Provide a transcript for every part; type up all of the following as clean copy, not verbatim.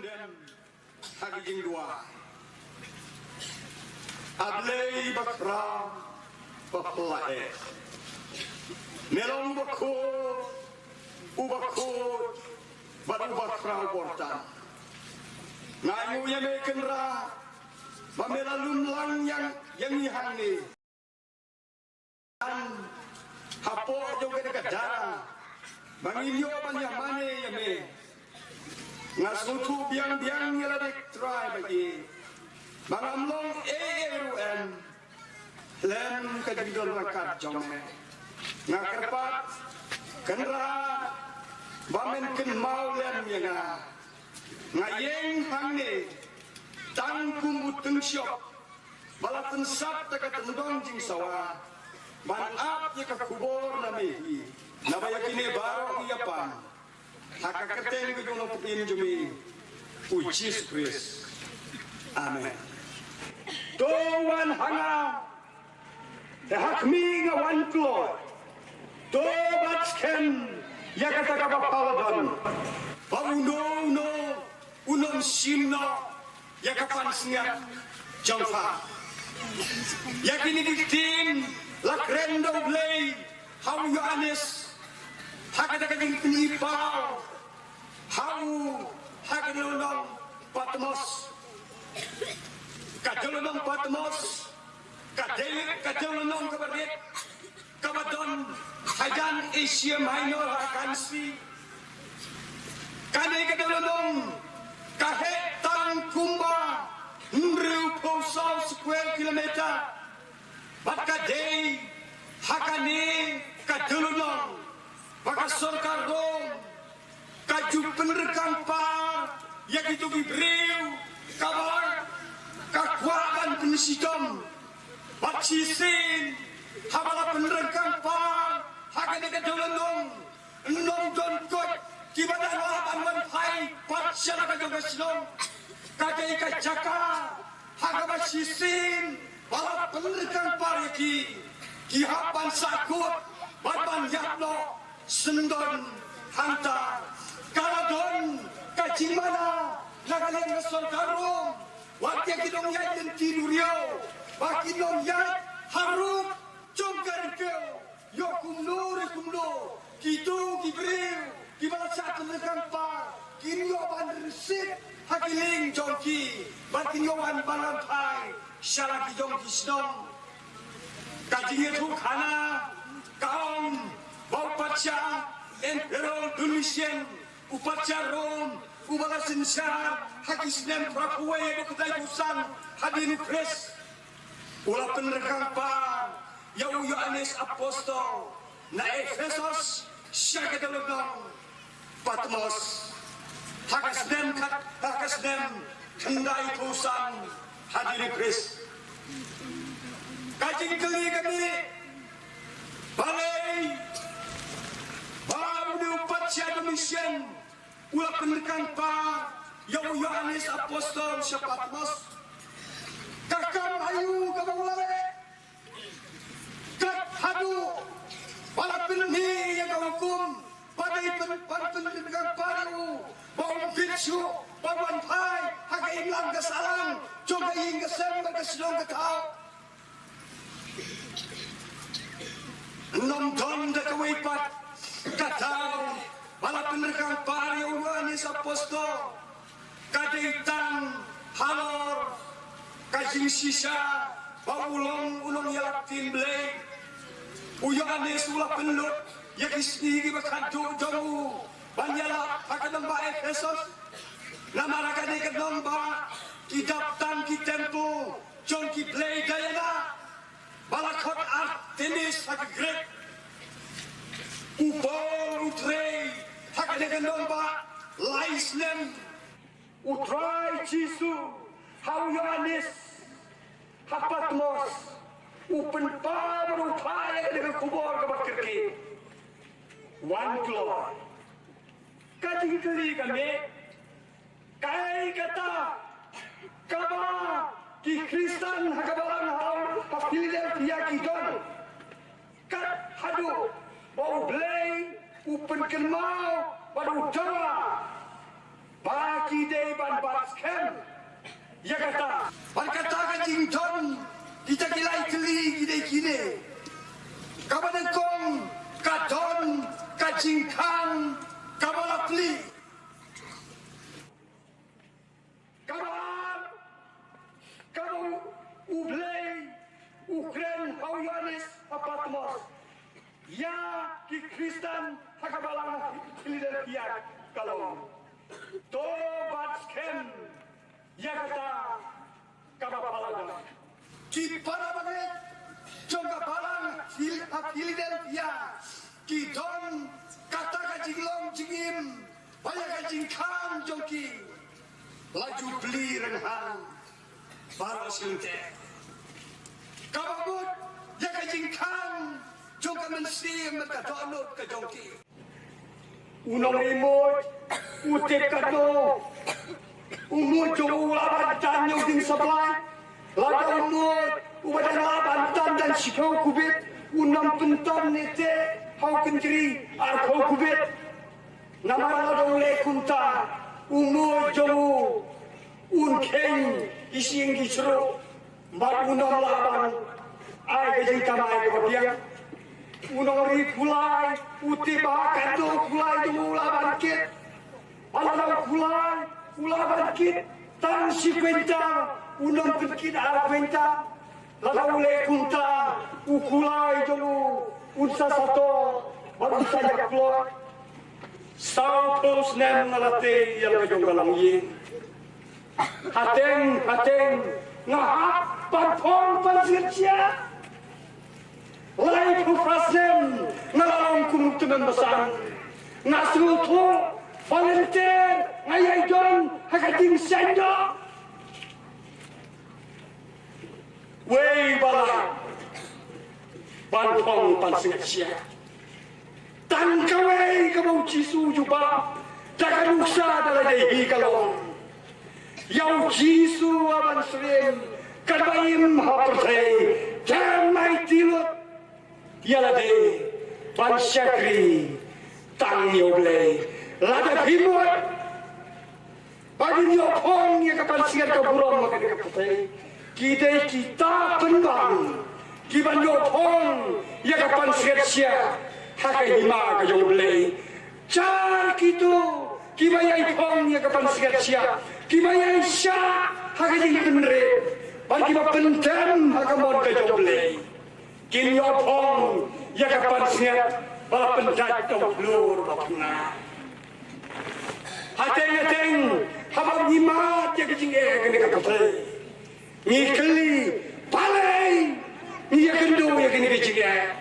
den hagi jing dua ablei bakra baplae melong bakku ubakku baru bakra porta ngayu yang kenra bamelalun lang yang ihang ni hapo juga dekat darah banginyo banyak mana ya me ngasutu biang-biang ya ladek try bagi bangamlong eruen lem kadidol makat jome ngakerpat kenra bamen ken mau lem ya ngayeng hangne tangkum uteng syok balatan sap takat tendong jing sawa manap ya kakubor na mehi nabaya kini baro iyapan hakakateng ko yung napupin jumi ujis Chris amen doan hanga hakmi nga wan kloy do batsken yakataka bapaladon pauno no unom simno yakapan singa jangfa yakini diktin lakrendo blay how you honest hakataka ding penipaw how hakadulong patmos kadulong patmos kadulong kabarit kabadon hajan Asia Minor hakansi kanay kadulong kahit tang kumba nriu posal square kilometer bakadei hakani kadulong baka sorkar dong kaju penerkang par yang itu bibriu kabar kakwakan pensidom baksisin habala penerkang par hakani kadulong nom don kot kibadan laban wan pai patsyala kajogasilong kadai kajaka hagabaksisin bala penerkang par yaki kihapan sakut badan yakno sendon hantar kaladon kacimana nagaling nasol karong wakya kinong yay den tinurio wakinong yay haruk congkarikyo yo kumlo kitu kibriw kibalasat legang par kinyo banrisit hakiling jongki bakinyo wan balantai syalaki jongki snong kajingnya tu kana kaum Baupatya Emperor Dunisyen Upatya Rom Ubalasin Syar Hakisnem Prapuwe Bukutay Busan Hadini Pres Ula penerkang pa Yau Yohanes Apostol Na Efesos Syakadalodong Patmos Hakasnem Kendai Busan Hadini Pres Kajing kali kami balai baru diupatya Dunisyen ulah penerkang pa Yau Yohanes Apostol Syapatmos kakam ayu kabulale kak hadu bala penhi yang hukum padai penerkang paru bau bitsu bawan pai haga ilang kesalang coba ing kesem keselong ketau nonton dekawipat katau bala penerkang pari Yohanes Apostol kadaitang halor kajing sisa baulong yalatin blay Yohanes ulah pelut yakisni bakadu jauh banyala akadang ba Efesos namara kadang ba kidaptan ki tempo jon ki blay dayana balakot Artemis hag-grek ubol utrei hag-negendong ba laisnem utrai Jisu hau Yohanes Hapatmos upen pa berupaya dengan kubur kebakerki one glory kajing kali kami kai kata kaba ki Kristen hakabalang hau Philadelphia kidon kat hadu bau blay upen kenmau baru jawa bagi day ban baskem ya kata ban kata ka jington kita kilai keli gide kaban kong kadon kajingkang kabalapli kaban kamu ublei Ukraine Hauyanis Apatmos ya ki Kristen hakabalang Philadelphia kalau to batsken ya kata kabapalaga ki para baget jongga balang Philadelphia ki don kata kajinglong jingim baya kajingkang jongki laju beli renhang baru sinte kababut ya kajingkang jongka mensi mereka donut ke jongki unong imut utip kato umut jong ulaban tan yung ding supply lada umut ubadan laban tan dan sikau kubit unam pentan nete hau kenjeri arkau kubit nama lada ule kunta umut jong unkeng ising gisro mat unam laban ay kajing kamay kebabiang unong ri kulai utip akato kulai jong ulaban kit Alam kulai, ulaban kit, tan si kwenta, unang kit ala kwenta, lalu le kunta, ukulai jolu, unsa sato, baru saja keluar. Sampos nem nalate yang kejong galang yin. Hateng, ngahap panpong pansircia. Lai kufrasem, nalalong kumtumen basan, ngasul tu. Volunteer, ngayay don, hakating sendo. Wey bala, bantong pansingat siya. Tangkaway kabaw Jisu juba, daganuksa daladay kalong. Yaw Jisu aban srim, kadayim hapertay, damay tilot. Yaladay, pansyakri, tangyoblay. Lada himut bagi nyopong yang kapan siar keburong makan kaputay kita penbang kiban nyopong yang kapan siar hakai hima kajong belay car kitu kibayai pong yang kapan siar kibayai sya hakai penre bagi pendam hakamon kajong belay kin nyopong yang kapan siar bala pendat tong blur bapna Hateng, habang himat ya kecing kene kapal. Ni keli, palai, ni ya kendo ya kene kecing ya.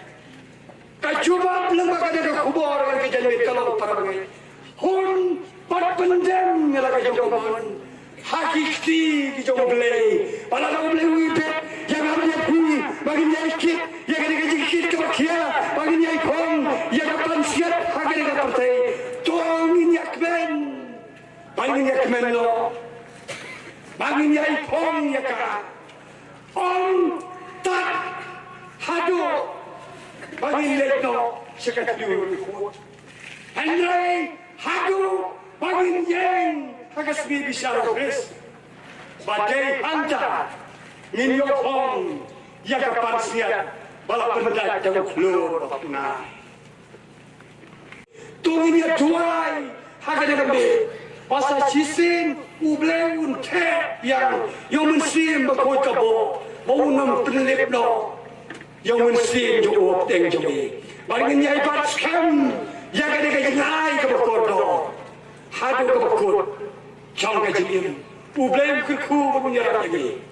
Kacuba belum bakal ada kubur yang kejangan kalau para bagai. Hun para pendem yang lagi jongkon. Hakiki dijong belai. Pala jong belai wipet yang ambil hui bagi nyai kit ya kene kecing kit kebakia bagi nyai pong ya kapan siap hakene kapal. Tongin yakben. Bangin ya kemeno, bangin ya ipong ya ka, om tak hado, bangin letno sekat liur kuat, Henry hado, bangin yang hagas bi bisa robes, badai anta, minyo pong ya kapan siat, balap pendat jauh liur bakuna, tungin ya tuai, hagas kami. Pasal cisin ubleng unte yang mensim bakoi kabo mau nam penlip no yang mensim jo teng jomi bangin nyai bat skam yang ada ke nyai ke bakor no hadu ke bakor chong ke jim ubleng ku bangun ya lagi